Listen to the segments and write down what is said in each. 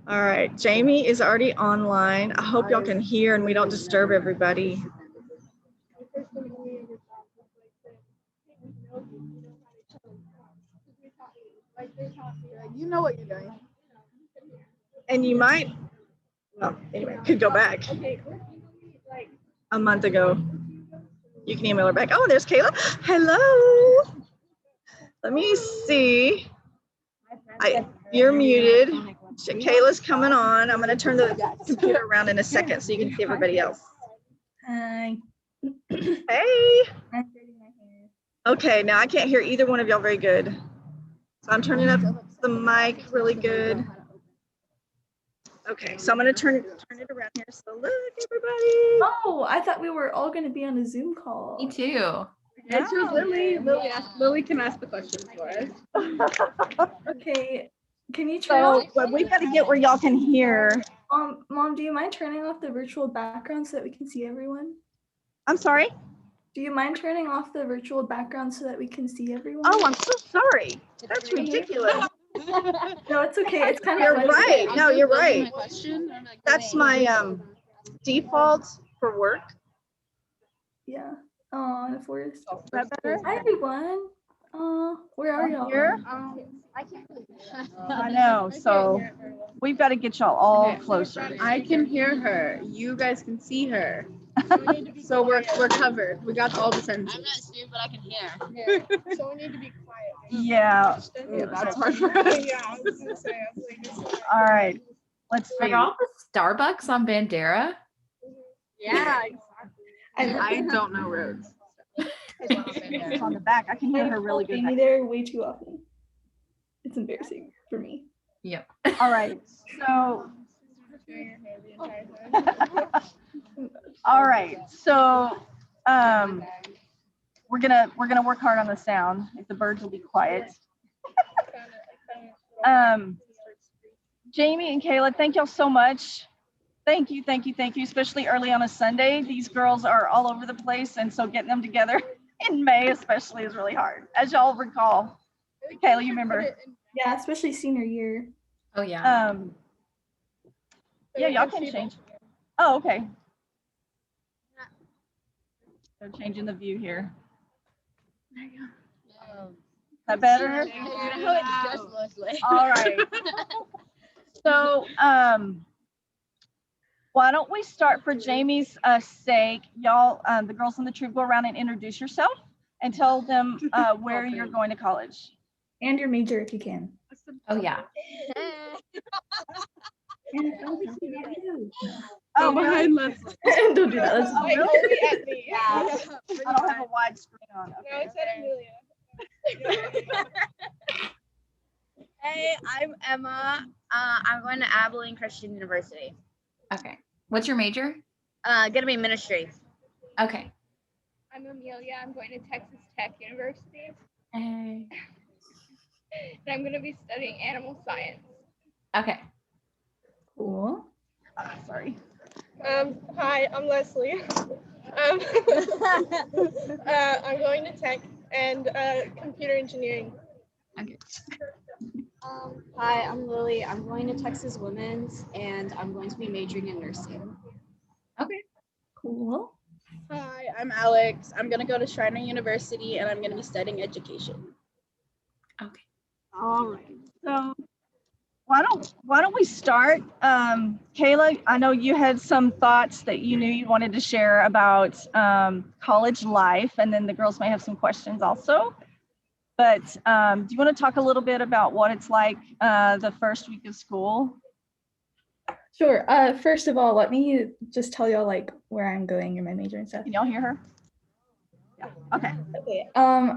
All right, Jamie is already online. I hope y'all can hear and we don't disturb everybody. You know what you're doing. And you might, well, anyway, could go back a month ago. You can email her back. Oh, there's Kayla. Hello. Let me see. You're muted. Kayla's coming on. I'm going to turn the computer around in a second so you can see everybody else. Hi. Hey. I'm braiding my hair. Okay, now I can't hear either one of y'all very good. So I'm turning up the mic really good. Okay, so I'm going to turn it around here. So look, everybody. Oh, I thought we were all going to be on a Zoom call. Me too. It's with Lily. Lily can ask the questions for us. Okay. Can you turn So off? but we got to get where y'all can hear. Mom, do you mind turning off the virtual background so that we can see everyone? I'm sorry. Do you mind turning off the virtual background so that we can see everyone? Oh, I'm so sorry. That's ridiculous. No, it's okay. It's kind of You're funny. right. No, you're right. My question. I'm like, That's my default for work. Yeah. Oh, the forest. Is that better? Hi, everyone. Where are y'all? Here? I can't really. I know. So we've got to get y'all all closer. I can hear her. You guys can see her. So we're covered. We got all the senses. I'm not stupid, but I can hear. So we need to be quiet. Yeah. Ooh, that's hard for us. Yeah, I was gonna say. I was like, All right. Let's see. Like all the Starbucks on Bandera. yeah, I don't know roads. It's on the back. I can hear her really good. Jamie there way too often. It's embarrassing for me. Yep. All right. So. doing your hair the entire time. All right. So we're gonna work hard on the sound. If the birds will be quiet. Jamie and Kayla, thank y'all so much. Thank you, especially early on a Sunday. These girls are all over the place, and so getting them together in May especially is really hard. As y'all recall. Kayla, you remember? Yeah, especially senior year. Oh yeah. Yeah, y'all can change. Oh, okay. They're changing the view here. There you go. Is that better? All right. So, why don't we start for Jamie's sake? Y'all, the girls in the troop, go around and introduce yourself and tell them where you're going to college. And your major if you can. Oh yeah. Oh, behind really? Leslie. Don't do that. That's Oh, Like, really? only at me. I don't have a wide screen on. No, Okay. it's at Amelia. Hey, I'm Emma. I'm going to Abilene Christian University. Okay. What's your major? Gonna be ministry. Okay. I'm Amelia. I'm going to Texas Tech University. Hey. And I'm gonna be studying animal science. Okay. cool. Sorry. Hi, I'm Leslie. I'm going to tech and computer engineering. Okay. Hi, I'm Lily. I'm going to Texas Women's and I'm going to be majoring in nursing. Okay. Cool. Hi, I'm Alex. I'm gonna go to Shriner University and I'm gonna be studying education. Okay. All right. So why don't we start? Kayla, I know you had some thoughts that you knew you wanted to share about college life, and then the girls may have some questions also. But do you want to talk a little bit about what it's like the first week of school? Sure. First of all, let me just tell y'all like where I'm going and my major and stuff. Can y'all hear her? Yeah. Okay. Okay.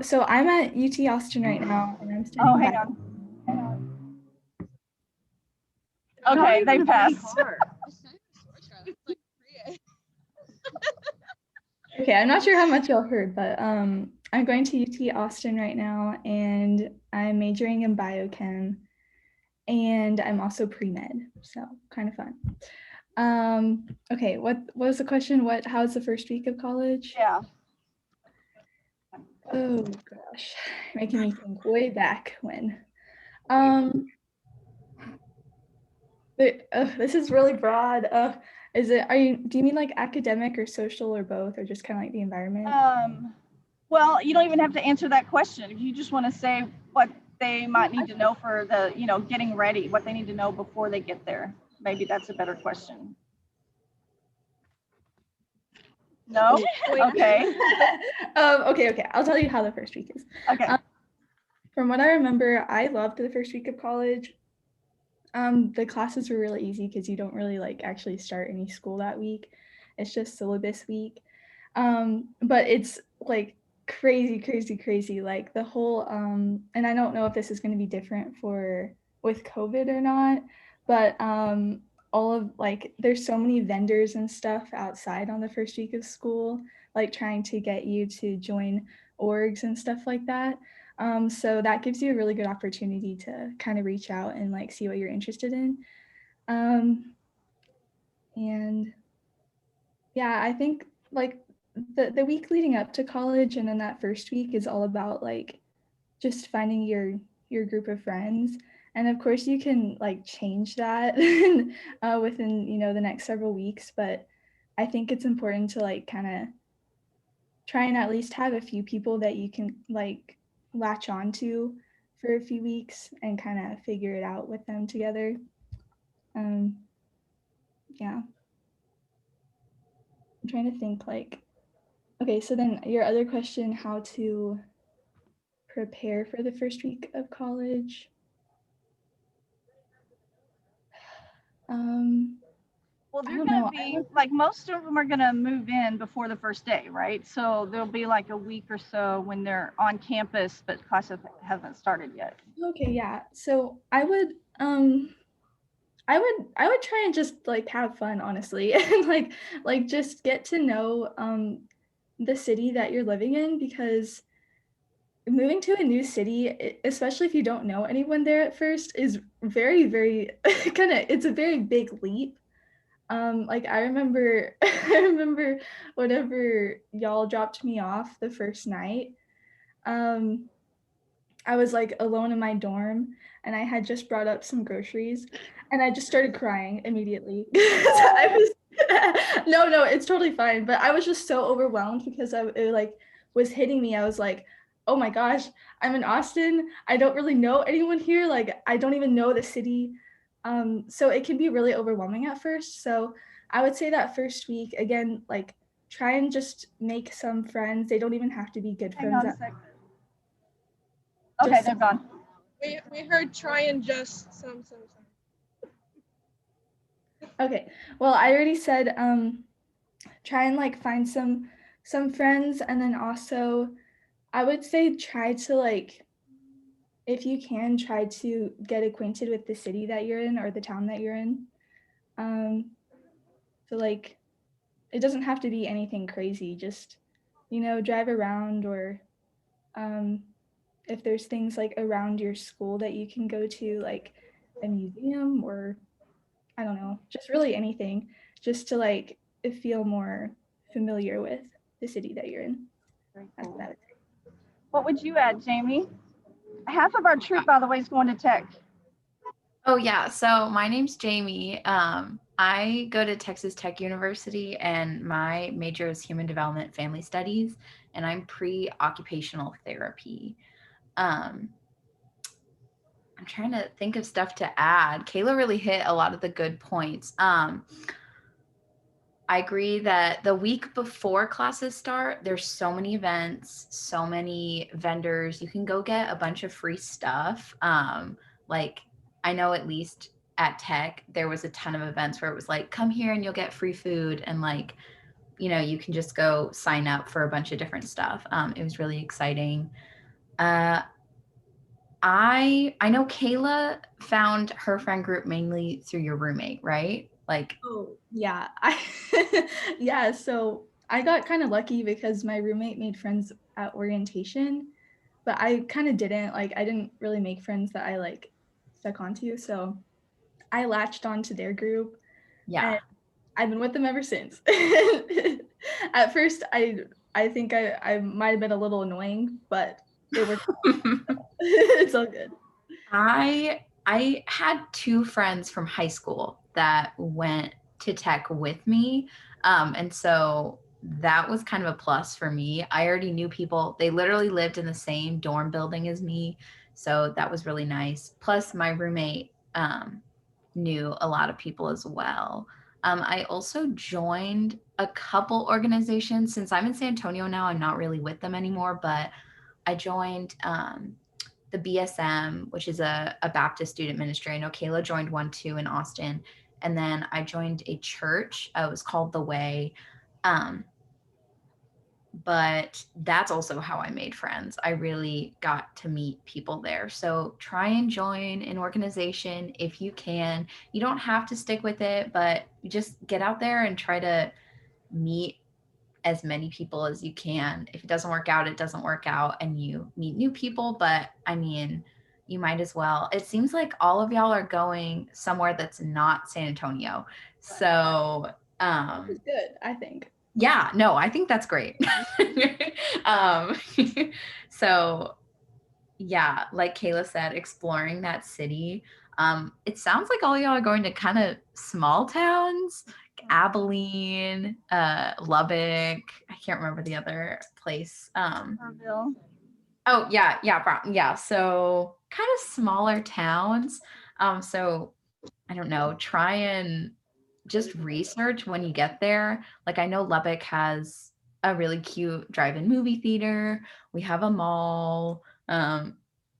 So I'm at UT Austin right now, and I'm studying. Oh, hang on. Okay, they passed. Okay, I'm not sure how much y'all heard, but I'm going to UT Austin right now, and I'm majoring in biochem, and I'm also pre-med, so kind of fun. Okay, what was the question? How's the first week of college? Yeah. Oh gosh, making me think way back when. This is really broad. Do you mean like academic or social or both, or just kind of like the environment? Well, you don't even have to answer that question. If you just want to say what they might need to know for the, getting ready, what they need to know before they get there. Maybe that's a better question. No? Okay. Okay. I'll tell you how the first week is. Okay. From what I remember, I loved the first week of college. The classes were really easy because you don't really like actually start any school that week. It's just syllabus week. But it's like crazy. Like the whole, and I don't know if this is going to be different with COVID or not, but all of like, there's so many vendors and stuff outside on the first week of school, like trying to get you to join orgs and stuff like that. So that gives you a really good opportunity to kind of reach out and like see what you're interested in. And yeah, I think like the week leading up to college and then that first week is all about like just finding your group of friends. And of course you can like change that within, the next several weeks, but I think it's important to like kind of try and at least have a few people that you can like latch on to for a few weeks and kind of figure it out with them together. Yeah. I'm trying to think like, okay, so then your other question, how to prepare for the first week of college. Well, they're going to be like, most of them are going to move in before the first day, right? So there'll be like a week or so when they're on campus, but classes haven't started yet. Okay, yeah. So I would try and just like have fun, honestly, and like just get to know the city that you're living in, because moving to a new city, especially if you don't know anyone there at first, is very it's a very big leap. Like I remember whenever y'all dropped me off the first night, I was like alone in my dorm and I had just brought up some groceries and I just started crying immediately. No, it's totally fine. But I was just so overwhelmed because it like was hitting me. I was like, oh my gosh, I'm in Austin. I don't really know anyone here. Like I don't even know the city. So it can be really overwhelming at first. So I would say that first week, again, like try and just make some friends. They don't even have to be good friends. Hang on a second. Okay, they're gone. We heard try and just some. Okay, well, I already said try and like find some friends, and then also I would say try to like, if you can, try to get acquainted with the city that you're in or the town that you're in. So like it doesn't have to be anything crazy, just drive around, or if there's things like around your school that you can go to, like a museum, or I don't know, just really anything, just to like feel more familiar with the city that you're in. That's what I would say. What would you add, Jamie? Half of our troop, by the way, is going to tech. Oh yeah, so my name's Jamie. I go to Texas Tech University and my major is Human Development Family Studies, and I'm pre-occupational therapy. I'm trying to think of stuff to add. Kayla really hit a lot of the good points. I agree that the week before classes start, there's so many events, so many vendors. You can go get a bunch of free stuff. Like I know at least at Tech, there was a ton of events where it was like, come here and you'll get free food. And like, you can just go sign up for a bunch of different stuff. It was really exciting. I know Kayla found her friend group mainly through your roommate, right? Like, oh yeah, yeah. So I got kind of lucky because my roommate made friends at orientation, but I kind of didn't. Like I didn't really make friends that I like stuck onto. So I latched onto their group. yeah. And I've been with them ever since. At first, I think I might have been a little annoying, but they were. It's all good. I I had 2 friends from high school that went to tech with me. And so that was kind of a plus for me. I already knew people. They literally lived in the same dorm building as me. So that was really nice. Plus, my roommate knew a lot of people as well. I also joined a couple organizations. Since I'm in San Antonio now, I'm not really with them anymore, but I joined the BSM, which is a Baptist student ministry. I know Kayla joined one too in Austin. And then I joined a church. It was called The Way. But that's also how I made friends. I really got to meet people there. So try and join an organization if you can. You don't have to stick with it, but you just get out there and try to meet as many people as you can. If it doesn't work out, it doesn't work out, and you meet new people. But I mean, you might as well. It seems like all of y'all are going somewhere that's not San Antonio. So It's good, I think. yeah, no, I think that's great. um, so yeah, like Kayla said, exploring that city. It sounds like all y'all are going to kind of small towns, Abilene, Lubbock. I can't remember the other place. Farmville. Oh yeah, Brown. Yeah, so kind of smaller towns. So I don't know, try and just research when you get there. Like I know Lubbock has a really cute drive-in movie theater. We have a mall.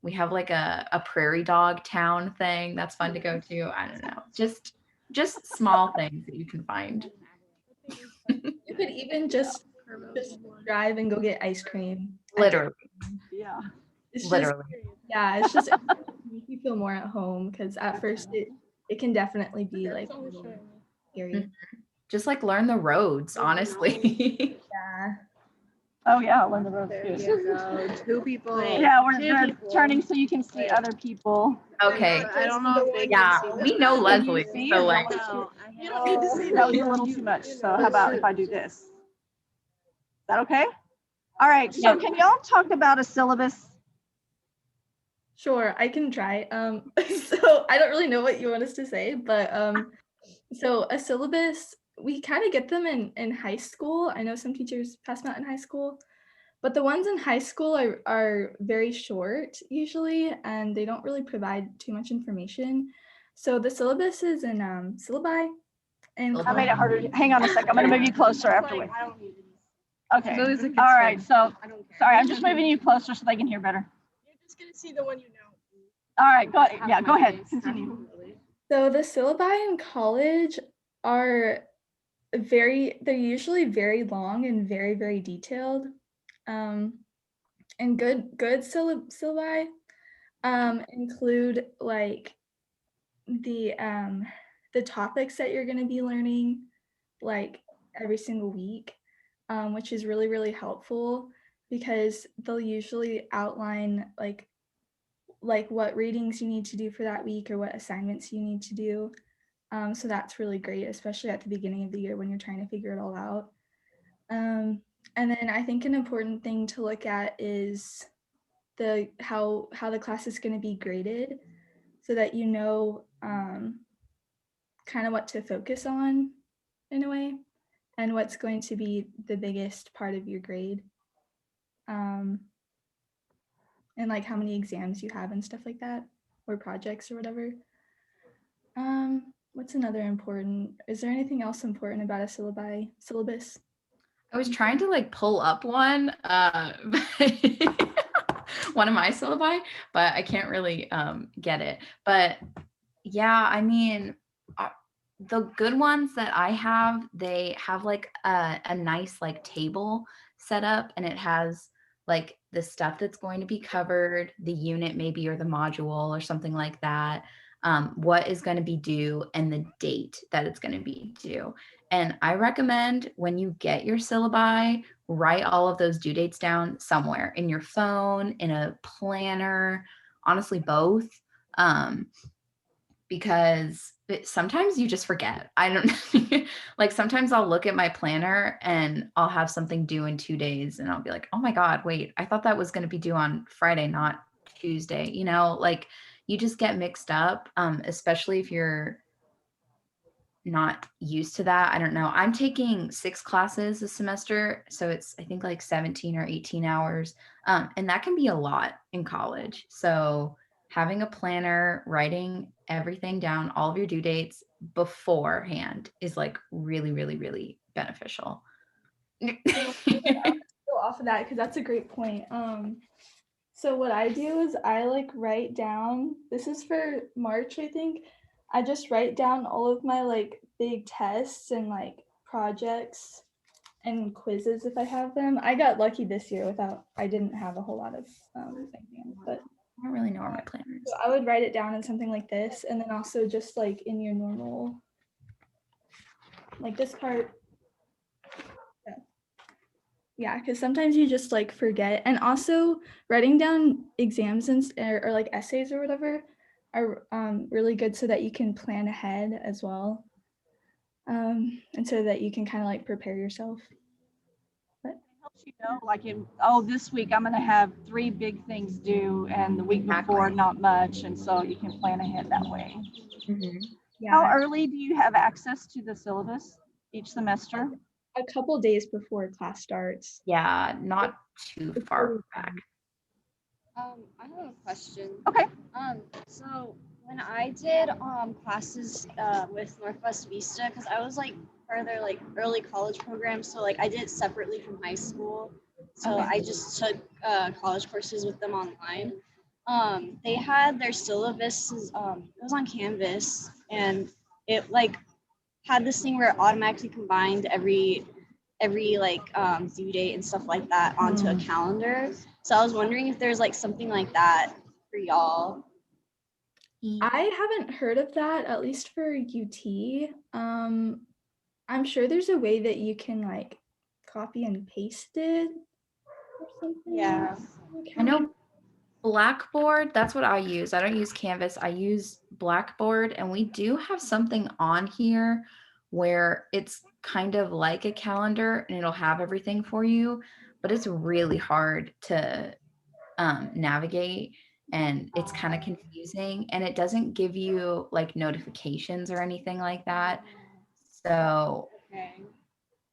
We have like a prairie dog town thing that's fun to go to. I don't know. Just small things that you can find. You could even just drive and go get ice cream. Literally. Yeah. It's just, Literally. yeah, it's just make you feel more at home because at first it can definitely be like scary. Just like learn the roads, honestly. Yeah. Oh yeah, learn the road too. Go. 2 people. Yeah, we're turning so you can see other people. Okay. I don't know if they Yeah, can see we know Leslie. see So or like No, You don't need to see. That was a little too much. So how about if I do this? Is that okay? All right. So can y'all talk about a syllabus? Sure, I can try. So I don't really know what you want us to say, but so a syllabus, we kind of get them in high school. I know some teachers pass them out in high school, but the ones in high school are very short usually, and they don't really provide too much information. So the syllabus is in syllabi. And I made it harder. Hang on a second. I'm going to move you closer afterward. Okay. All right. So sorry, I'm just moving you closer so they can hear better. You're just gonna see the one you know. All right. Go ahead. Yeah, go ahead. Continue. So the syllabi in college are they're usually very long and very, very detailed. And good syllabi include like the topics that you're going to be learning like every single week, which is really, really helpful because they'll usually outline like what readings you need to do for that week or what assignments you need to do. So that's really great, especially at the beginning of the year when you're trying to figure it all out. And then I think an important thing to look at is how the class is going to be graded so that you know kind of what to focus on in a way and what's going to be the biggest part of your grade. And like how many exams you have and stuff like that, or projects or whatever. What's another important? Is there anything else important about a syllabus? I was trying to like pull up one, one of my syllabi, but I can't really get it. But yeah, I mean, the good ones that I have, they have like a nice like table set up, and it has like the stuff that's going to be covered, the unit maybe, or the module or something like that, what is going to be due, and the date that it's going to be due. And I recommend when you get your syllabi, write all of those due dates down somewhere in your phone, in a planner, honestly, both. Because sometimes you just forget. I don't like sometimes I'll look at my planner and I'll have something due in 2 days and I'll be like, oh my God, wait, I thought that was going to be due on Friday, not Tuesday. You know, like you just get mixed up, especially if you're not used to that. I don't know. I'm taking 6 classes this semester, so it's I think like 17 or 18 hours. And that can be a lot in college. So having a planner, writing everything down, all of your due dates beforehand is like really, really, really beneficial. Go off of that because that's a great point. So what I do is I like write down, this is for March, I think. I just write down all of my like big tests and like projects and quizzes if I have them. I got lucky this year I didn't have a whole lot of exams, but I don't really know where my planner is. so I would write it down in something like this, and then also just like in your normal, like this part. Yeah, because sometimes you just like forget. And also writing down exams or like essays or whatever are really good so that you can plan ahead as well. And so that you can kind of like prepare yourself. Helps you know, like this week I'm going to have 3 big things due, and the week before Exactly. not much, and so you can plan ahead that way. Yeah, How early do you have access to the syllabus each semester? a couple days before class starts. Yeah, not too far back. I have a question. Okay. So when I did classes with Northwest Vista, because I was like further like early college program, so like I did it separately from high school. So Okay. I just took college courses with them online. They had their syllabus it was on Canvas, and it like had this thing where it automatically combined every like due date and stuff like that onto a calendar. So I was wondering if there's like something like that for y'all. I haven't heard of that, at least for UT. I'm sure there's a way that you can like copy and paste it or something. Yeah. I know Blackboard, that's what I use. I don't use Canvas. I use Blackboard, and we do have something on here where it's kind of like a calendar and it'll have everything for you, but it's really hard to navigate, and it's kind of confusing, and it doesn't give you like notifications or anything like that. So Okay.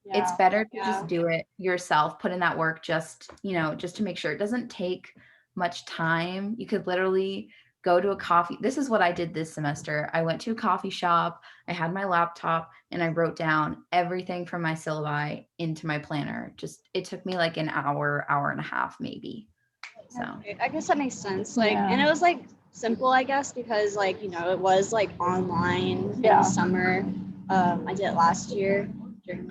it's better to Yeah. just do it yourself, put in that work just to make sure. It doesn't take much time. You could literally go to a coffee. This is what I did this semester. I went to a coffee shop, I had my laptop, and I wrote down everything from my syllabi into my planner. It took me like an hour and a half maybe. So Okay, I guess that makes sense. Like, Yeah. and it was like simple, I guess, because like it was like online in Yeah. the summer. I did it last year during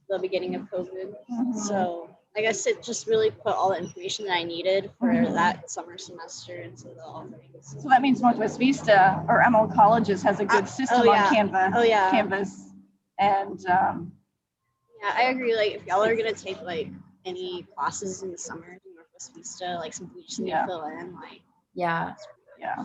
the beginning of COVID. So I guess it just really put all the information that I needed for that summer semester into the all things. So that means Northwest Vista or Emerald Colleges has a good system yeah. on Canva. Oh yeah. Canvas. And Yeah, I agree. Like if y'all are gonna take like any classes in the summer in Northwest Vista, like something you just need to fill in, like yeah. yeah.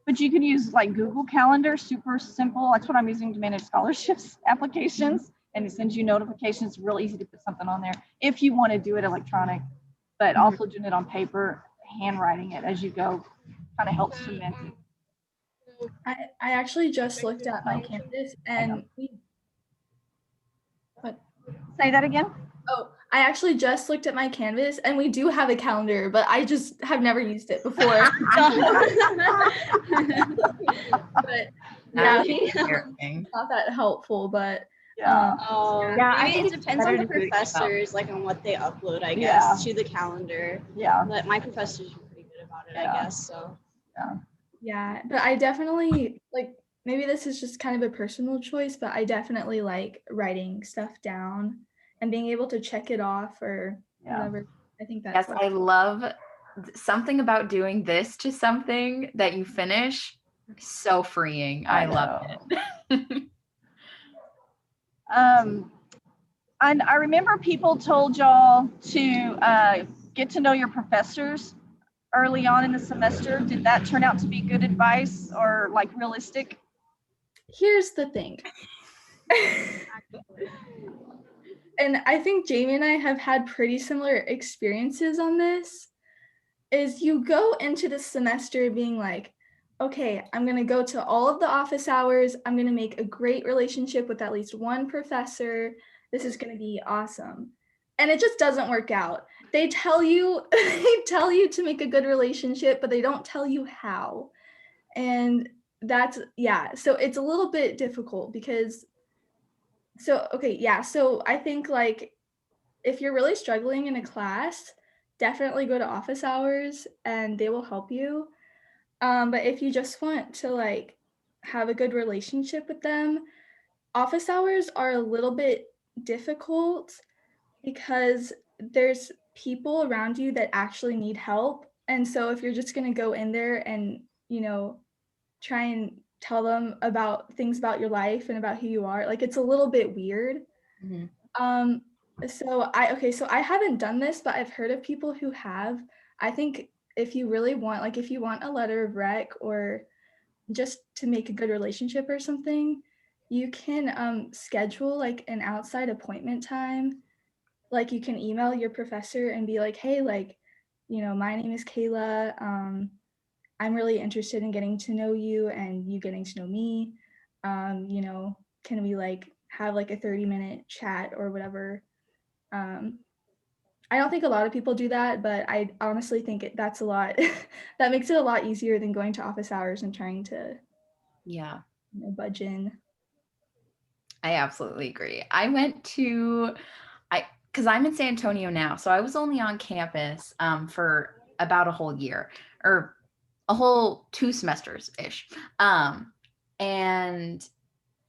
But you can use like Google Calendar, super simple. That's what I'm using to manage scholarships applications. And it sends you notifications. Real easy to put something on there if you want to do it electronic, but also doing it on paper, handwriting it as you go kind of helps cement it. I actually just looked at my Canvas and Say that again. I actually just looked at my Canvas and we do have a calendar, but I just have never used it before. But yeah, it's not that helpful, but Yeah. Yeah, I maybe think it it's depends better on the to do it yourself. professors, like on what they upload, I guess, to the calendar. Yeah. But my professors are pretty good about it, I guess. So yeah, but I definitely like, maybe this is just kind of a personal choice, but I definitely like writing stuff down and being able to check it off or whatever. I think that's Yes, I love something about doing this to something that you finish. So freeing. I love it. And I remember people told y'all to get to know your professors early on in the semester. Did that turn out to be good advice or like realistic? Here's the thing. And I think Jamie and I have had pretty similar experiences on this, is you go into the semester being like, okay, I'm going to go to all of the office hours. I'm going to make a great relationship with at least one professor. This is going to be awesome. And it just doesn't work out. They tell you to make a good relationship, but they don't tell you how. And that's, yeah, so it's a little bit difficult because so I think like if you're really struggling in a class, definitely go to office hours and they will help you. But if you just want to like have a good relationship with them, office hours are a little bit difficult because there's people around you that actually need help. And so if you're just going to go in there and, try and tell them about things about your life and about who you are, like it's a little bit weird. Mhm. So I haven't done this, but I've heard of people who have. I think if you really want, like if you want a letter of rec or just to make a good relationship or something, you can schedule like an outside appointment time. Like you can email your professor and be like, hey, like, my name is Kayla. I'm really interested in getting to know you and you getting to know me. Can we like have like a 30-minute chat or whatever? I don't think a lot of people do that, but I honestly think that's a lot. That makes it a lot easier than going to office hours and trying to Yeah, budge in. I absolutely agree. Because I'm in San Antonio now, so I was only on campus for about a whole year or a whole 2 semesters ish. And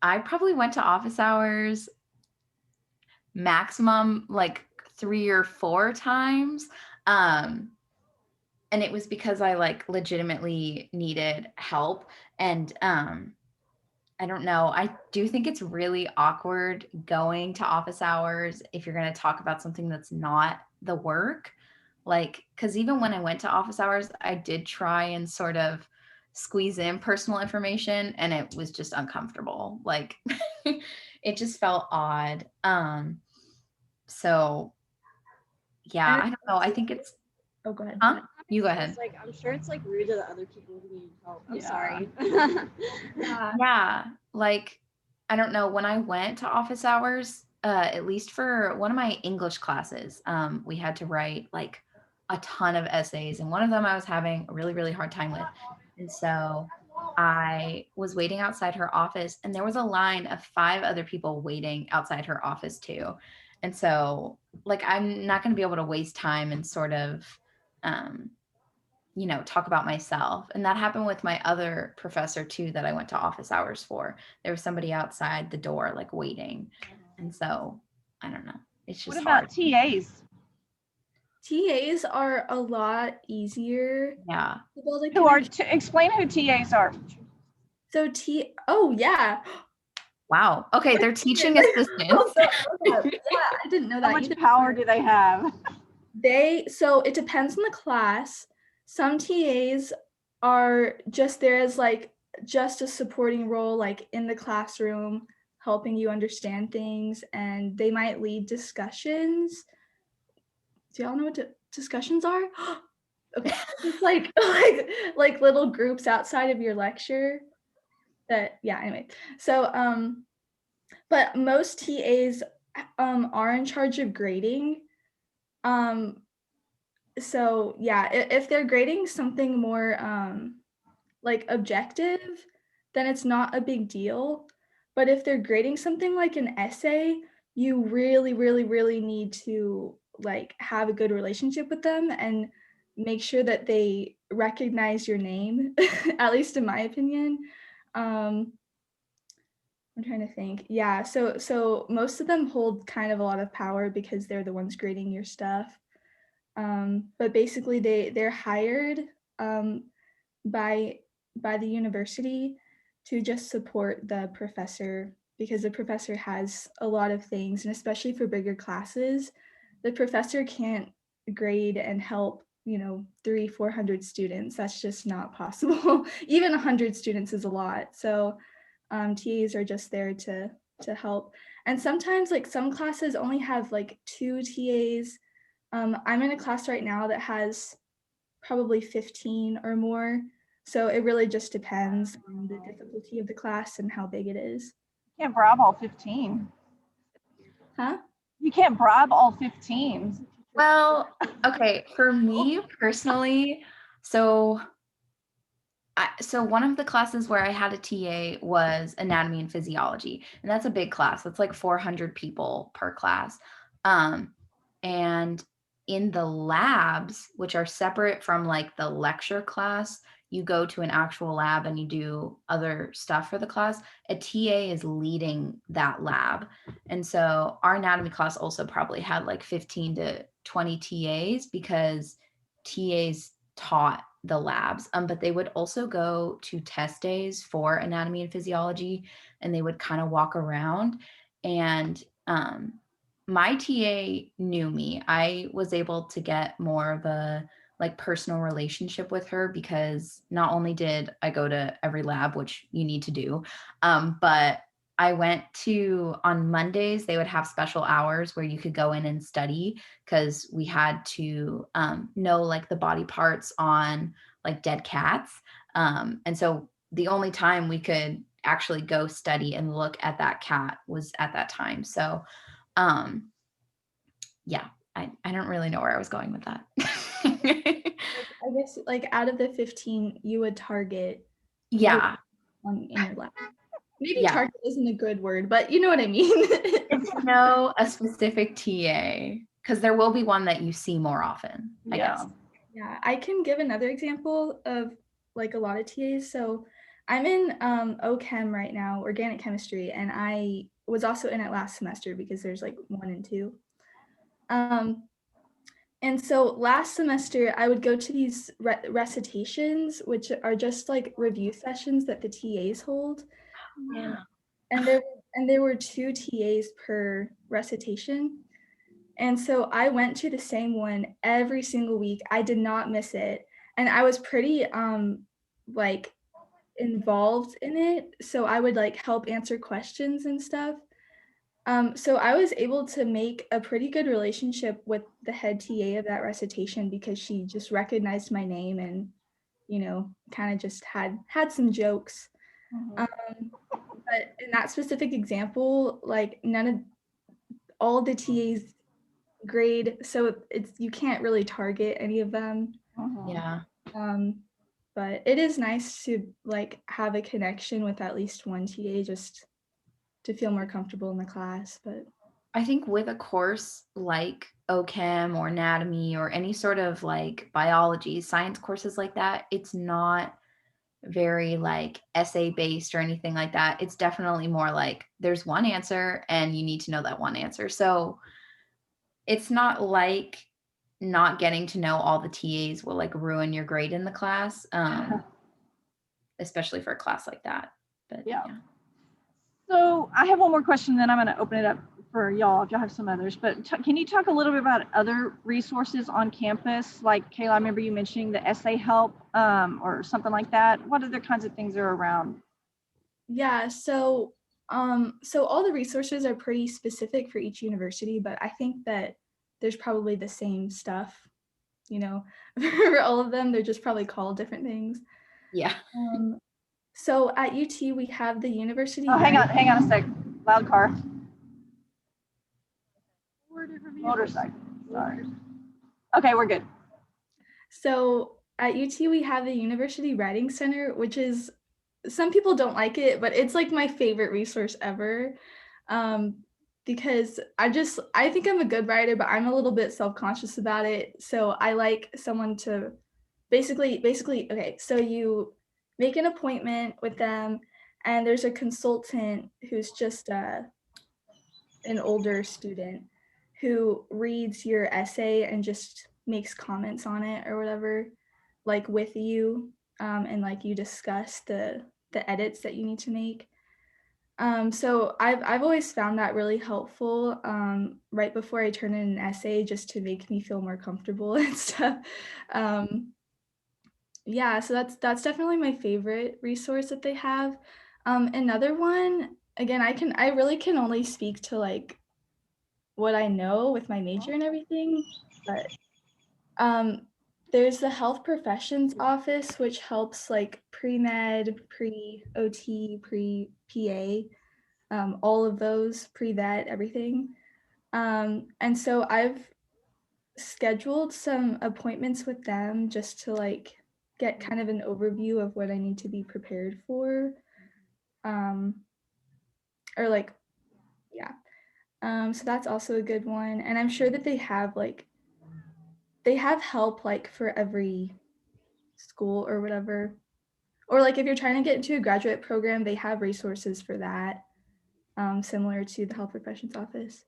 I probably went to office hours maximum like 3 or 4 times. And it was because I like legitimately needed help. And I don't know. I do think it's really awkward going to office hours if you're going to talk about something that's not the work. Like, because even when I went to office hours, I did try and sort of squeeze in personal information and it was just uncomfortable. Like, it just felt odd. So, yeah, And I don't know. I think it's, oh, go ahead. huh? You go ahead. It's like I'm sure it's like rude to the other people who need help. I'm Yeah. sorry. Yeah, like I don't know. When I went to office hours, at least for one of my English classes, we had to write like a ton of essays, and one of them I was having a really, really hard time with. And so I was waiting outside her office, and there was a line of 5 other people waiting outside her office too. And so, like, I'm not going to be able to waste time and sort of, um, talk about myself. And that happened with my other professor too, that I went to office hours for. There was somebody outside the door, like waiting. And so I don't know. It's just What about hard. TAs? TAs are a lot easier Yeah. to build a Who are connection. explain who TAs are? So oh yeah. Wow. Okay. They're teaching assistants. Yeah, I didn't know that. How much either. power do they have? So it depends on the class. Some TAs are just there as like just a supporting role, like in the classroom, helping you understand things, and they might lead discussions. Do y'all know what discussions are? Okay, it's like little groups outside of your lecture. Anyway. So but most TAs are in charge of grading. So yeah, if they're grading something more like objective, then it's not a big deal. But if they're grading something like an essay, you really, really, really need to like have a good relationship with them and make sure that they recognize your name, at least in my opinion. I'm trying to think. Yeah, so most of them hold kind of a lot of power because they're the ones grading your stuff. But basically they're hired by the university to just support the professor because the professor has a lot of things, and especially for bigger classes, the professor can't grade and help 300-400 students. That's just not possible. Even 100 students is a lot. So TAs are just there to help. And sometimes like some classes only have like 2 TAs. I'm in a class right now that has probably 15 or more. So it really just depends on the difficulty of the class and how big it is. Can't bribe all 15. Huh? You can't bribe all 15. Well, okay, for me personally, so so one of the classes where I had a TA was anatomy and physiology, and that's a big class. That's like 400 people per class. And in the labs, which are separate from like the lecture class, you go to an actual lab and you do other stuff for the class. A TA is leading that lab. And so our anatomy class also probably had like 15 to 20 TAs because TAs taught the labs, but they would also go to test days for anatomy and physiology, and they would kind of walk around. And my TA knew me. I was able to get more of a like personal relationship with her because not only did I go to every lab, which you need to do, but I went to, on Mondays, they would have special hours where you could go in and study because we had to know like the body parts on like dead cats. And so the only time we could actually go study and look at that cat was at that time. So yeah, I don't really know where I was going with that. I guess like out of the 15, you would target Yeah. one in your lab. Maybe Yeah. target isn't a good word, but you know what I mean. It's to know a specific TA because there will be one that you see more often, I guess. Yeah, I can give another example of like a lot of TAs. So I'm in OChem right now, organic chemistry, and I was also in it last semester because there's like 1 and 2. And so last semester I would go to these recitations, which are just like review sessions that the TAs hold. And there were 2 TAs per recitation. And so I went to the same one every single week. I did not miss it. And I was pretty like involved in it. So I would like help answer questions and stuff. So I was able to make a pretty good relationship with the head TA of that recitation because she just recognized my name and, you know, kind of just had some jokes. But in that specific example, like all the TAs grade, so you can't really target any of them. Yeah. But it is nice to like have a connection with at least one TA just to feel more comfortable in the class. But I think with a course like OChem or anatomy or any sort of like biology, science courses like that, it's not very like essay based or anything like that. It's definitely more like there's one answer and you need to know that one answer. So it's not like not getting to know all the TAs will like ruin your grade in the class, especially for a class like that. But Yeah. So I have one more question, then I'm going to open it up for y'all if y'all have some others. But can you talk a little bit about other resources on campus? Like Kayla, I remember you mentioning the essay help or something like that. What other kinds of things are around? Yeah, so all the resources are pretty specific for each university, but I think that there's probably the same stuff, you know, for all of them. They're just probably called different things. Yeah. So at UT, we have the university. Oh, hang on a sec. Loud car. Motorcycle. Sorry. Okay, we're good. So at UT, we have the University Writing Center, which is, some people don't like it, but it's like my favorite resource ever. Because I think I'm a good writer, but I'm a little bit self-conscious about it. So I like someone to basically, okay, so you make an appointment with them and there's a consultant who's just an older student who reads your essay and just makes comments on it or whatever, like with you, and like you discuss the edits that you need to make. So I've always found that really helpful right before I turn in an essay, just to make me feel more comfortable and stuff. Yeah, so that's definitely my favorite resource that they have. Another one, again, I really can only speak to like what I know with my major and everything, but There's the health professions office, which helps like pre-med, pre-OT, pre-PA, all of those, pre-vet, everything. And so I've scheduled some appointments with them just to like get kind of an overview of what I need to be prepared for. Or like, yeah. So that's also a good one. And I'm sure that they have help like for every school or whatever. Or like if you're trying to get into a graduate program, they have resources for that, similar to the health professions office.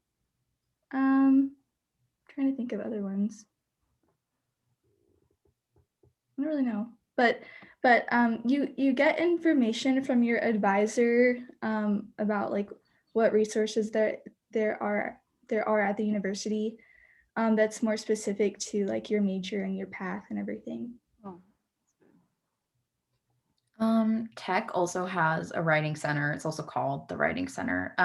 Trying to think of other ones. I don't really know, but you get information from your advisor about like what resources there are at the university, that's more specific to like your major and your path and everything. Tech also has a writing center. It's also called the Writing Center.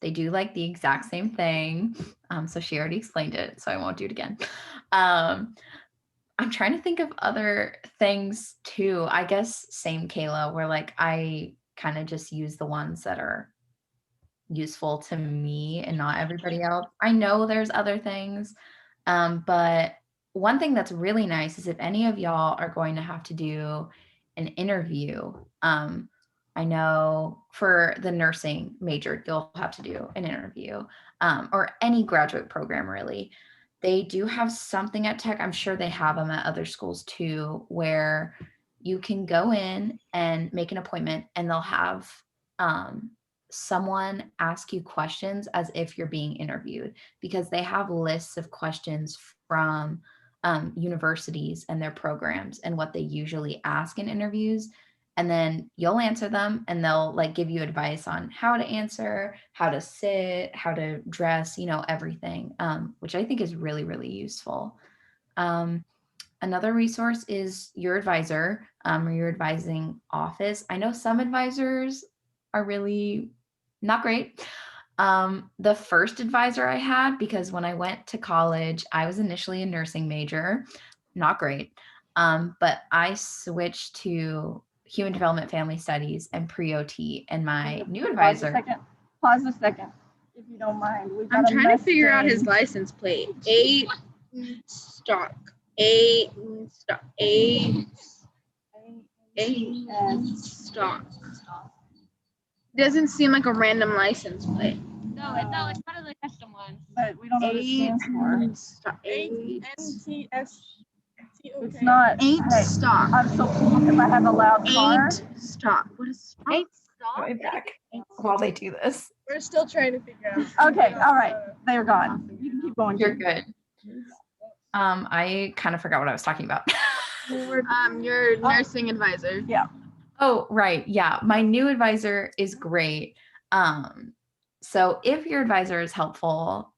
They do like the exact same thing. So she already explained it, so I won't do it again. I'm trying to think of other things too. I guess same Kayla, where like I kind of just use the ones that are useful to me and not everybody else. I know there's other things, but one thing that's really nice is if any of y'all are going to have to do an interview, I know for the nursing major, you'll have to do an interview, or any graduate program really. They do have something at Tech. I'm sure they have them at other schools too, where you can go in and make an appointment and they'll have someone ask you questions as if you're being interviewed, because they have lists of questions from universities and their programs and what they usually ask in interviews. And then you'll answer them and they'll like give you advice on how to answer, how to sit, how to dress, everything, which I think is really, really useful. Another resource is your advisor, or your advising office. I know some advisors are really not great. The first advisor I had, because when I went to college, I was initially a nursing major, not great. But I switched to human development, family studies, and pre-OT, and my new advisor. Pause a second, if you don't mind. I'm trying to figure out his license plate. Stock. Stock. Doesn't seem like a random license plate. No, it's one of the custom ones. But we don't know what it stands for. It's not. Ain't Hey, stock. I'm so cool if I have a loud car. Ain't stock. What is stock? Ain't stop. Going back while they do this. We're still trying to figure out. Okay, all right. They're gone. You can keep going. You're good. I kind of forgot what I was talking about. Your nursing advisor. Yeah. Oh, right. Yeah. My new advisor is great. So if your advisor is helpful,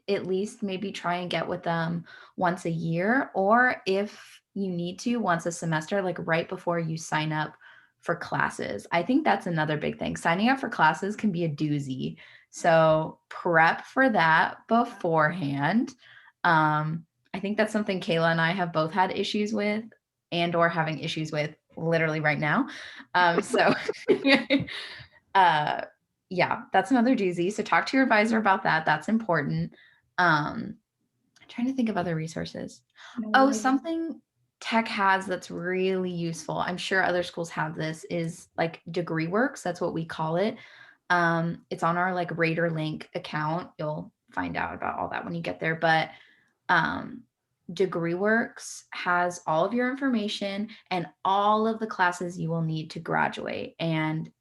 at least maybe try and get with them once a year, or if you need to, once a semester, like right before you sign up for classes. I think that's another big thing. Signing up for classes can be a doozy. So prep for that beforehand. I think that's something Kayla and I have both had issues with and or having issues with literally right now. Yeah, that's another doozy. So talk to your advisor about that. That's important. I'm trying to think of other resources. Oh, something Tech has that's really useful. I'm sure other schools have this, is like DegreeWorks. That's what we call it. It's on our like Raider Link account. You'll find out about all that when you get there. But DegreeWorks has all of your information and all of the classes you will need to graduate. And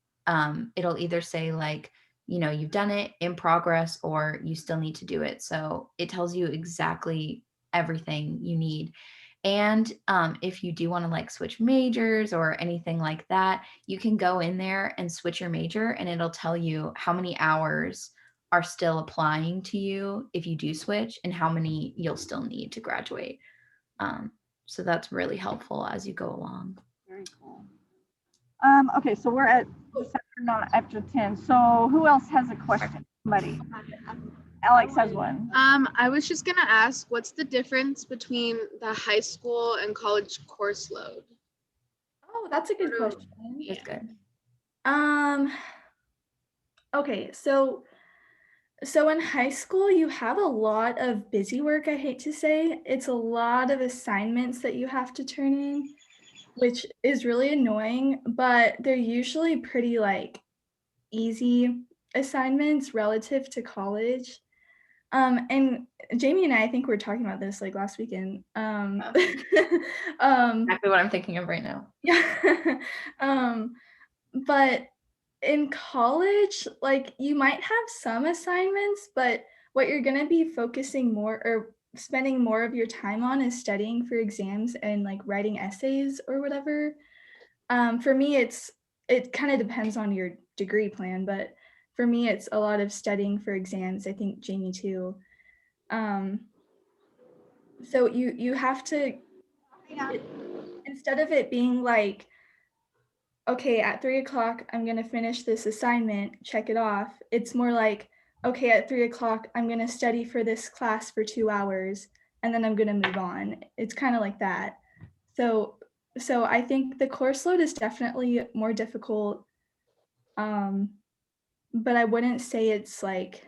it'll either say like, you've done it, in progress, or you still need to do it. So it tells you exactly everything you need. And if you do want to like switch majors or anything like that, you can go in there and switch your major and it'll tell you how many hours are still applying to you if you do switch and how many you'll still need to graduate. So that's really helpful as you go along. Very cool. Okay, so we're at not after 10. So who else has a question? Somebody. Alex has one. I was just gonna ask, what's the difference between the high school and college course load? Oh, that's a good Sort of- question. It's good. Okay, so in high school you have a lot of busy work, I hate to say. It's a lot of assignments that you have to turn in, which is really annoying, but they're usually pretty like easy assignments relative to college. And Jamie and I think we were talking about this like last weekend. Exactly what I'm thinking of right now. Yeah. But in college, like you might have some assignments, but what you're going to be focusing more or spending more of your time on is studying for exams and like writing essays or whatever. For me, it kind of depends on your degree plan, but for me, it's a lot of studying for exams. I think Jamie too. So you have to, instead of it being like, okay, at 3 o'clock, I'm going to finish this assignment, check it off. It's more like, okay, at 3 o'clock, I'm going to study for this class for 2 hours, and then I'm going to move on. It's kind of like that. So I think the course load is definitely more difficult. But I wouldn't say it's like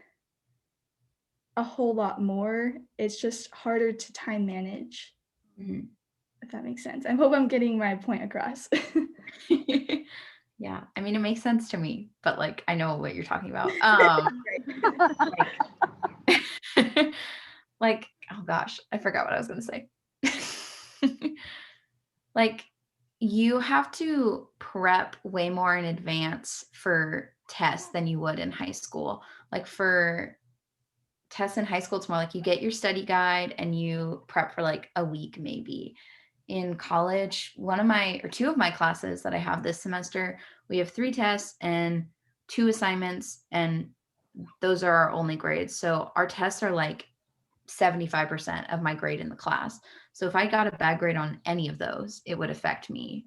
a whole lot more. It's just harder to time manage, Mhm. if that makes sense. I hope I'm getting my point across. Yeah, I mean, it makes sense to me, but like I know what you're talking about. Like, oh gosh, I forgot what I was gonna say. Like, you have to prep way more in advance for tests than you would in high school. Like for tests in high school, it's more like you get your study guide and you prep for like a week maybe. In college, two of my classes that I have this semester, we have 3 tests and 2 assignments, and those are our only grades. So our tests are like 75% of my grade in the class. So if I got a bad grade on any of those, it would affect me.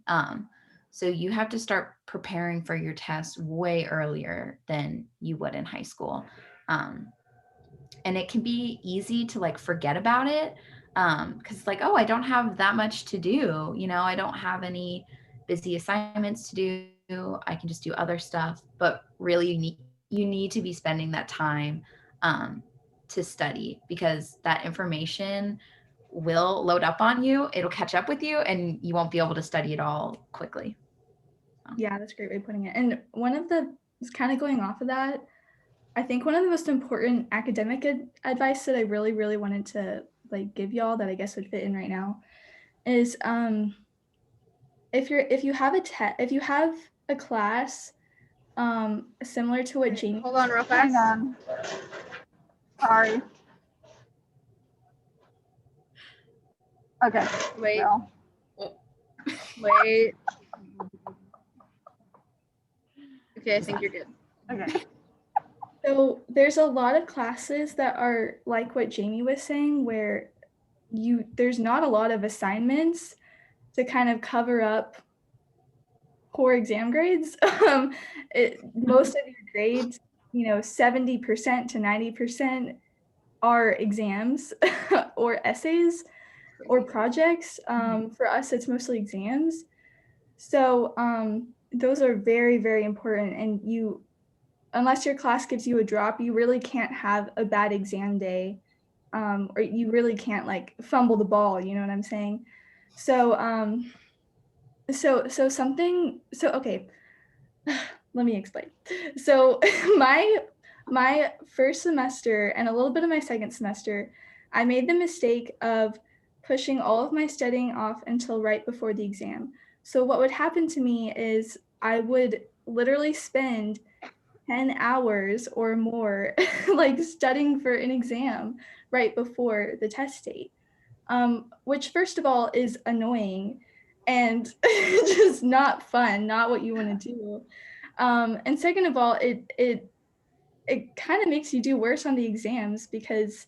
So you have to start preparing for your tests way earlier than you would in high school. And it can be easy to like forget about it, because it's like, oh, I don't have that much to do, I don't have any busy assignments to do, I can just do other stuff. But really you need to be spending that time to study, because that information will load up on you, it'll catch up with you, and you won't be able to study it all quickly. Yeah, that's a great way of putting it. And kind of going off of that, I think one of the most important academic advice that I really, really wanted to like give y'all that I guess would fit in right now is if you have a class similar to what Jamie. Hold on real Hang fast. on. Sorry. Okay. Wait, Well, wait. Okay, I think you're good. okay. So there's a lot of classes that are like what Jamie was saying, where there's not a lot of assignments to kind of cover up poor exam grades. Most of your grades, 70% to 90% are exams or essays or projects. For us, it's mostly exams. So those are very, very important. And unless your class gives you a drop, you really can't have a bad exam day, or you really can't like fumble the ball. You know what I'm saying? So okay. Let me explain. So my first semester and a little bit of my second semester, I made the mistake of pushing all of my studying off until right before the exam. So what would happen to me is I would literally spend 10 hours or more like studying for an exam right before the test date, which first of all is annoying and just not fun, not what you want to do. And second of all, it kind of makes you do worse on the exams, because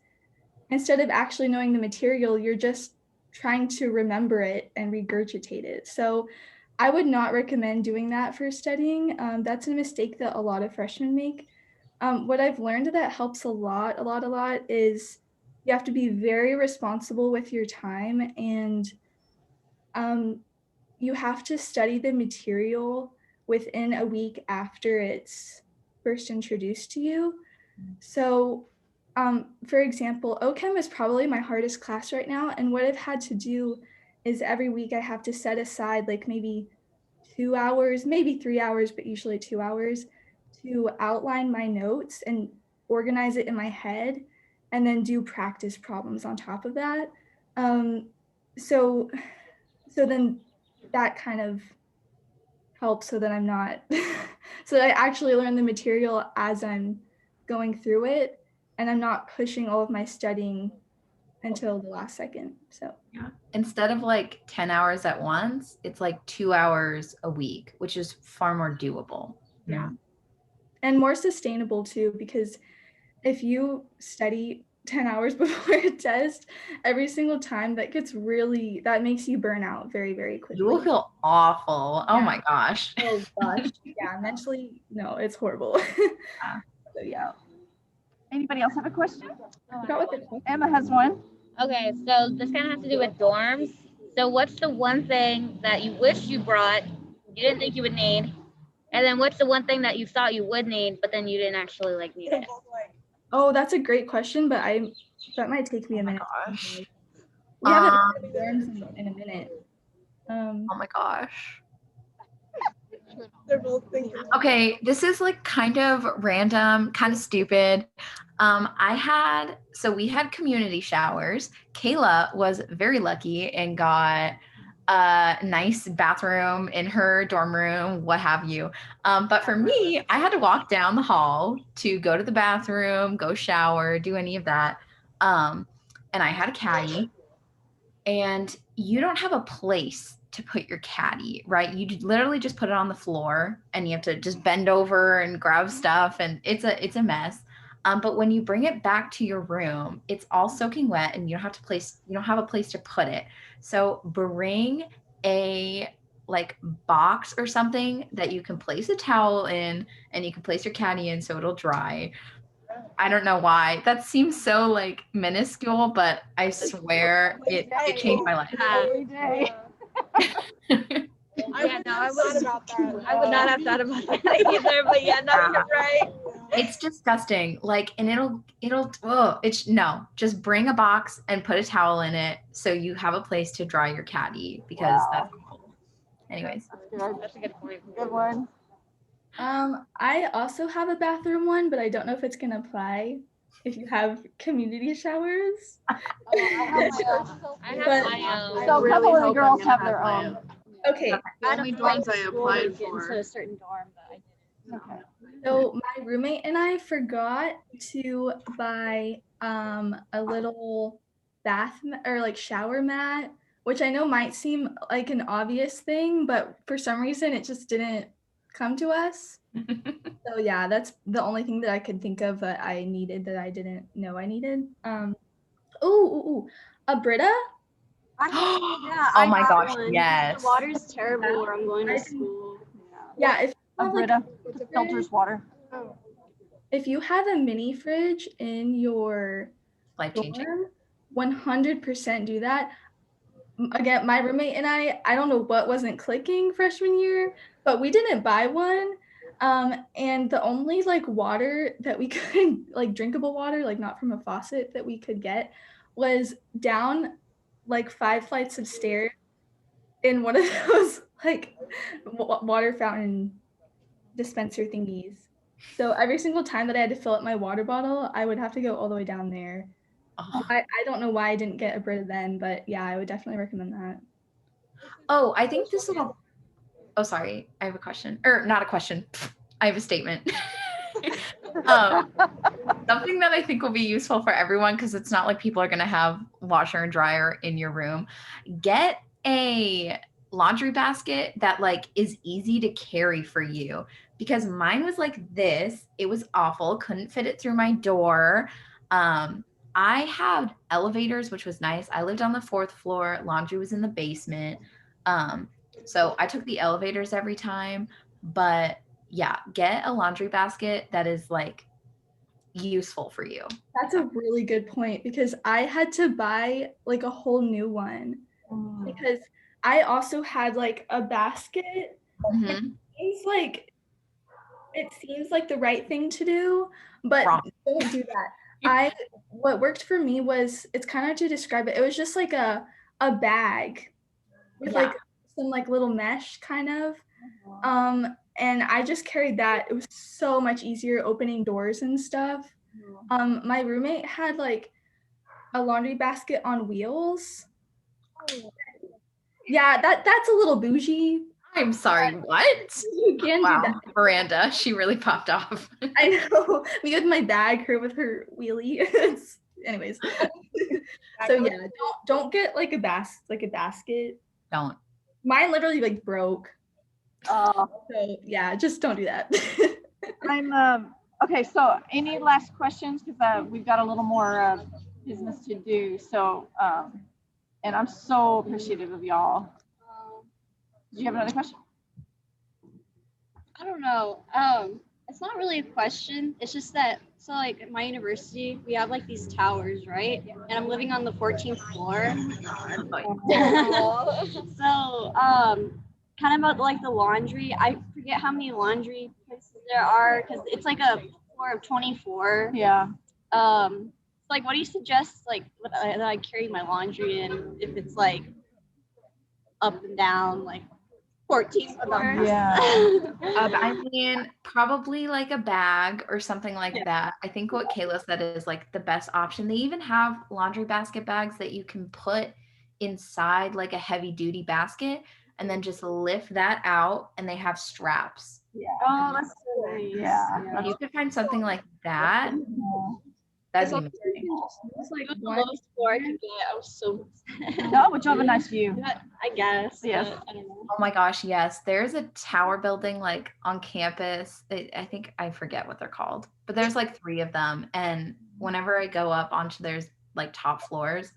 instead of actually knowing the material, you're just trying to remember it and regurgitate it. So I would not recommend doing that for studying. That's a mistake that a lot of freshmen make. What I've learned that helps a lot is you have to be very responsible with your time, and you have to study the material within a week after it's first introduced to you. So, for example, OChem is probably my hardest class right now. And what I've had to do is every week I have to set aside like maybe 2 hours, maybe 3 hours, but usually 2 hours to outline my notes and organize it in my head and then do practice problems on top of that. So, so then that kind of helps so that I'm not, so that I actually learn the material as I'm going through it and I'm not pushing all of my studying until the last second. So Yeah. Instead of like 10 hours at once, it's like 2 hours a week, which is far more doable. Yeah. And more sustainable too, because if you study 10 hours before a test every single time, that makes you burn out very, very quickly. You will feel awful. Oh my gosh. Oh gosh. Yeah, mentally, no, it's horrible. So yeah. Anybody else have a question? I forgot what the question Emma has one. Okay, so this kind of has to do with dorms. So what's the one thing that you wish you brought, you didn't think you would need? And then what's the one thing that you thought you would need, but then you didn't actually like need it? Oh, that's a great question, but that might take me a minute. Gosh. We haven't had dorms in a minute. Oh my gosh. They're both thinking. Okay, this is like kind of random, kind of stupid. We had community showers. Kayla was very lucky and got a nice bathroom in her dorm room, what have you. But for me, I had to walk down the hall to go to the bathroom, go shower, do any of that. And I had a caddy, and you don't have a place to put your caddy, right? You literally just put it on the floor and you have to just bend over and grab stuff, and it's a mess. But when you bring it back to your room, it's all soaking wet and you don't have a place to put it. So bring a like box or something that you can place a towel in and you can place your caddy in so it'll dry. I don't know why. That seems so like minuscule, but I swear it changed my life. Every day. I would not have thought about that either, but yeah, no, you're right. It's disgusting. Like, and just bring a box and put a towel in it so you have a place to dry your caddy, because that's cool. Anyways. That's a good point. Good one. I also have a bathroom one, but I don't know if it's gonna apply if you have community showers. I have my own. So a couple of the girls have their own. Okay. The only dorms I applied Get into for. a certain dorm, but I didn't. Okay. So my roommate and I forgot to buy a little shower mat, which I know might seem like an obvious thing, but for some reason it just didn't come to us. So yeah, that's the only thing that I could think of that I needed that I didn't know I needed. A Brita. Oh my gosh, yes. The water's terrible where I'm going to school. Yeah, if A Brita filters water. if you have a mini fridge in your Life changing. dorm, 100% do that. Again, my roommate and I don't know what wasn't clicking freshman year, but we didn't buy one. And the only like water that we could, like drinkable water, like not from a faucet, that we could get was down like 5 flights of stairs in one of those like water fountain dispenser thingies. So every single time that I had to fill up my water bottle, I would have to go all the way down there. Oh. I don't know why I didn't get a Brita then, but yeah, I would definitely recommend that. Oh, I think this little. Oh, sorry. I have a question, or not a question. I have a statement. Something that I think will be useful for everyone, because it's not like people are going to have washer and dryer in your room. Get a laundry basket that like is easy to carry for you, because mine was like this. It was awful. Couldn't fit it through my door. I had elevators, which was nice. I lived on the 4th floor. Laundry was in the basement. So I took the elevators every time. But yeah, get a laundry basket that is like useful for you. That's a really good point because I had to buy like a whole new one because I also had like a basket. Mhm. It seems like the right thing to do, but Wrong. don't do that. What worked for me was, it's kind of hard to describe it. It was just like a bag with Yeah. like some like little mesh kind of. And I just carried that. It was so much easier opening doors and stuff. My roommate had like a laundry basket on wheels. Yeah, that's a little bougie. I'm sorry, what? You can do that. Wow, Miranda, she really popped off. I know. Me with my bag, her with her wheelie. Anyways. So yeah, don't get like a basket. Don't. Mine literally like broke. Uh, So yeah, just don't do that. I'm okay. So any last questions? Because we've got a little more business to do. So and I'm so appreciative of y'all. Do you have another question? I don't know. It's not really a question. It's just that, so like at my university, we have like these towers, right? And I'm living on the 14th floor. So, kind of about like the laundry. I forget how many laundry places there are because it's like a floor of 24. Yeah. Like, what do you suggest? Like, that I carry my laundry in if it's like up and down, like 14th floor? Yeah. I mean, probably like a bag or something like that. I think what Kayla said is like the best option. They even have laundry basket bags that you can put inside like a heavy duty basket and then just lift that out, and they have straps. Yeah. Oh, that's so nice. Yeah. If you could find something like that, that'd be amazing. It's like the lowest floor I could get. I was so No, but you have a nice view. I guess. Yes. But I don't know. Oh my gosh, yes. There's a tower building like on campus. I think I forget what they're called, but there's like 3 of them. And whenever I go up onto their like top floors,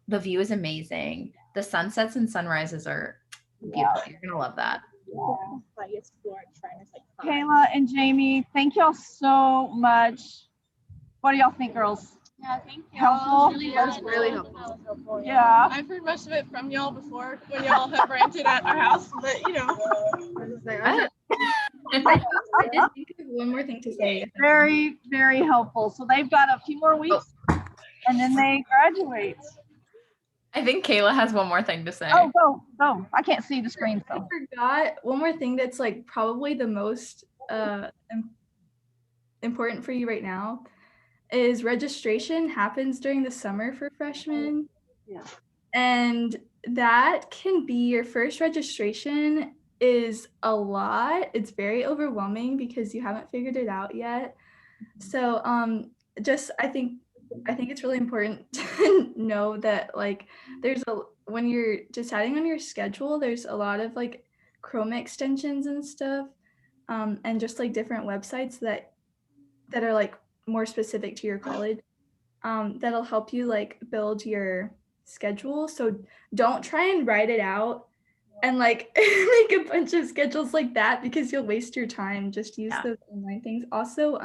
the view is amazing. The sunsets and sunrises are beautiful. You're gonna love that. Kayla and Jamie, thank y'all so much. What do y'all think, girls? Yeah, thank you. Helpful? That's really helpful. Yeah. I've heard most of it from y'all before when y'all have ranted at our house, but you know. I did think of one more thing to say. Very, very helpful. So they've got a few more weeks and then they graduate. I think Kayla has one more thing to say. Oh, go. I can't see the screen. I So. forgot one more thing that's like probably the most important for you right now is registration happens during the summer for freshmen. Yeah. And that can be your first registration is a lot. It's very overwhelming because you haven't figured it out yet. So just I think it's really important to know that like when you're deciding on your schedule, there's a lot of like Chrome extensions and stuff, and just like different websites that are like more specific to your college, that'll help you like build your schedule. So don't try and write it out and like make a bunch of schedules like that because you'll waste your time. Just use those online things. Also,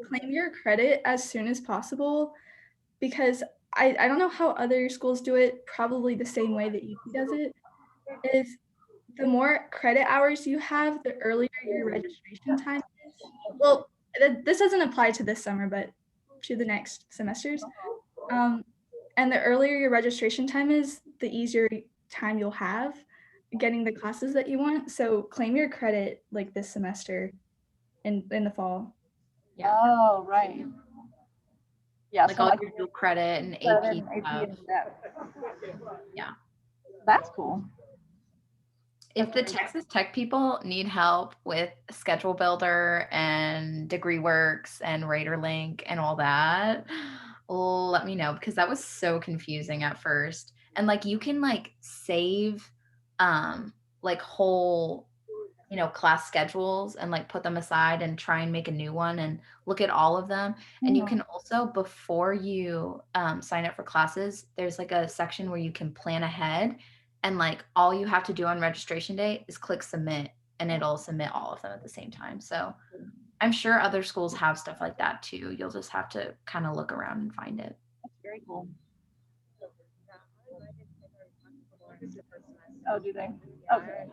claim your credit as soon as possible because I don't know how other schools do it, probably the same way that UT does it, is the more credit hours you have, the earlier your registration time is. Well, this doesn't apply to this summer, but to the next semesters. And the earlier your registration time is, the easier time you'll have getting the classes that you want. So claim your credit like this semester in the fall. Yeah. Oh, right. Yeah. Like so all like your dual credit and credit AP and AP stuff. and that. Yeah. That's cool. If the Texas Tech people need help with Schedule Builder and DegreeWorks and RaterLink and all that, let me know because that was so confusing at first. And like you can like save like whole class schedules and like put them aside and try and make a new one and look at all of them. And you can also, before you sign up for classes, there's like a section where you can plan ahead. And like all you have to do on registration day is click submit and it'll submit all of them at the same time. So I'm sure other schools have stuff like that too. You'll just have to kind of look around and find it. That's very cool. Oh, do they? Okay.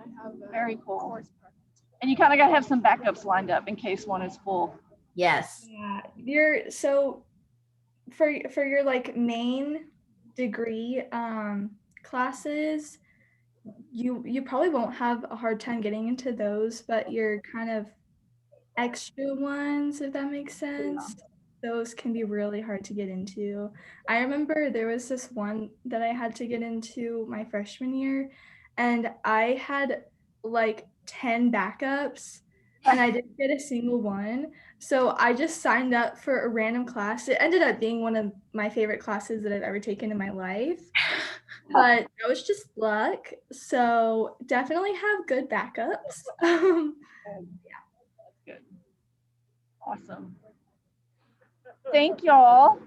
Very cool. And you kind of got to have some backups lined up in case one is full. Yes. Yeah, so for your like main degree classes, you probably won't have a hard time getting into those, but your kind of extra ones, if that makes sense, those can be really hard to get into. I remember there was this one that I had to get into my freshman year, and I had like 10 backups and I didn't get a single one. So I just signed up for a random class. It ended up being one of my favorite classes that I've ever taken in my life. But that was just luck. So definitely have good backups. Good. Awesome. Thank y'all.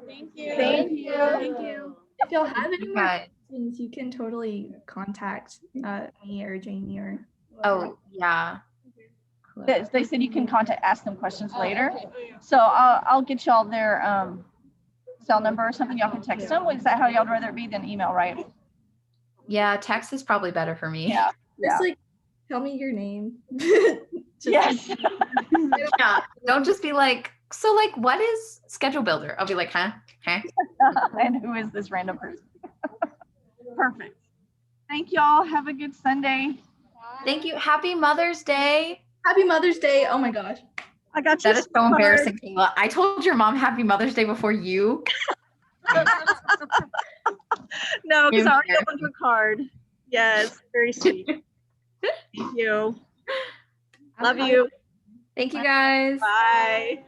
Thank you. Thank you. Thank you. If y'all have any more Right. questions, you can totally contact me or Jamie or Oh, yeah. They said you can ask them questions later. So I'll get y'all their cell number or something. Y'all can text them. Is that how y'all would rather it be than email, right? Yeah, text is probably better for me. Yeah. just like tell me your name. Yes. Yeah. Don't just be like, so like, what is Schedule Builder? I'll be like, huh? And who is this random person? Perfect. Thank y'all. Have a good Sunday. Thank you. Happy Mother's Day. Happy Mother's Day. Oh my gosh. I got you. That is so embarrassing, Kayla. I told your mom Happy Mother's Day before you. No, because I already Embarrassing. opened her card. Yes, very sweet. Thank you. Love you. Thank you guys. Bye.